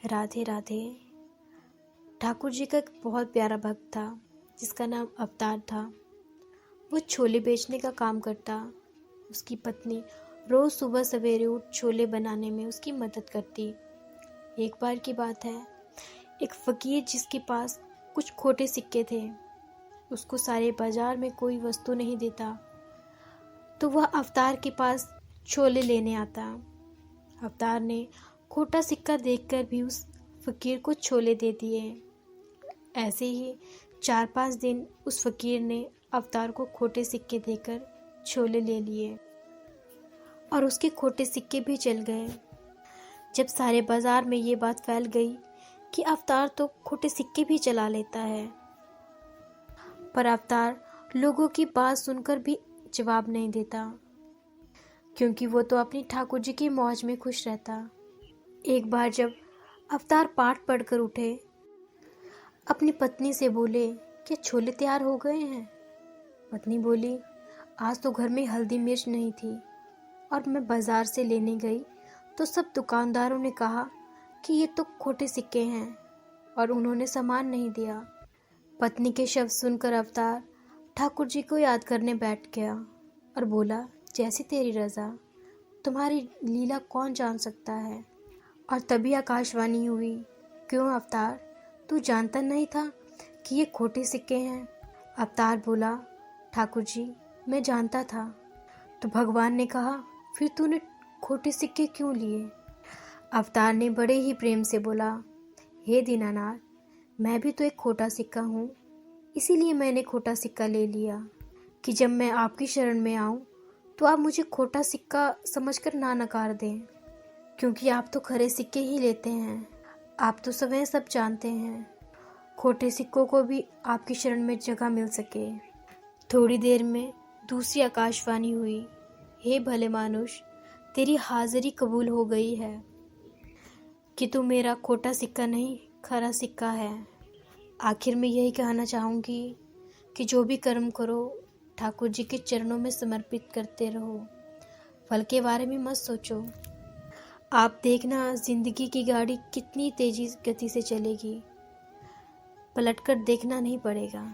राधे राधे। ठाकुर जी का एक बहुत प्यारा भक्त था जिसका नाम अवतार था। वो छोले बेचने का काम करता। उसकी पत्नी रोज़ सुबह सवेरे उठ छोले बनाने में उसकी मदद करती। एक बार की बात है, एक फ़कीर जिसके पास कुछ खोटे सिक्के थे, उसको सारे बाजार में कोई वस्तु नहीं देता, तो वह अवतार के पास छोले लेने आता। अवतार ने खोटा सिक्का देखकर भी उस फ़कीर को छोले दे दिए। ऐसे ही 4-5 दिन उस फ़कीर ने अवतार को खोटे सिक्के देकर छोले ले लिए और उसके खोटे सिक्के भी चल गए। जब सारे बाजार में ये बात फैल गई कि अवतार तो खोटे सिक्के भी चला लेता है, पर अवतार लोगों की बात सुनकर भी जवाब नहीं देता, क्योंकि वो तो अपनी ठाकुर जी की मौज में खुश रहता। एक बार जब अवतार पाठ पढ़कर उठे, अपनी पत्नी से बोले, क्या छोले तैयार हो गए हैं? पत्नी बोली, आज तो घर में हल्दी मिर्च नहीं थी और मैं बाजार से लेने गई तो सब दुकानदारों ने कहा कि ये तो खोटे सिक्के हैं और उन्होंने सामान नहीं दिया। पत्नी के शब्द सुनकर अवतार ठाकुर जी को याद करने बैठ गया और बोला, जैसी तेरी रज़ा, तुम्हारी लीला कौन जान सकता है। और तभी आकाशवाणी हुई, क्यों अवतार, तू जानता नहीं था कि ये खोटे सिक्के हैं? अवतार बोला, ठाकुर जी, मैं जानता था। तो भगवान ने कहा, फिर तूने खोटे सिक्के क्यों लिए? अवतार ने बड़े ही प्रेम से बोला, हे दीनानाथ, मैं भी तो एक खोटा सिक्का हूँ, इसीलिए मैंने खोटा सिक्का ले लिया कि जब मैं आपकी शरण में आऊँ तो आप मुझे खोटा सिक्का समझकर ना नकार दें, क्योंकि आप तो खरे सिक्के ही लेते हैं। आप तो स्वयं सब जानते हैं, खोटे सिक्कों को भी आपकी शरण में जगह मिल सके। थोड़ी देर में दूसरी आकाशवाणी हुई, हे भले मानुष, तेरी हाजिरी कबूल हो गई है कि तू मेरा खोटा सिक्का नहीं, खरा सिक्का है। आखिर में यही कहना चाहूँगी कि जो भी कर्म करो, ठाकुर जी के चरणों में समर्पित करते रहो। फल के बारे में मत सोचो। आप देखना, जिंदगी की गाड़ी कितनी तेजी गति से चलेगी, पलटकर देखना नहीं पड़ेगा।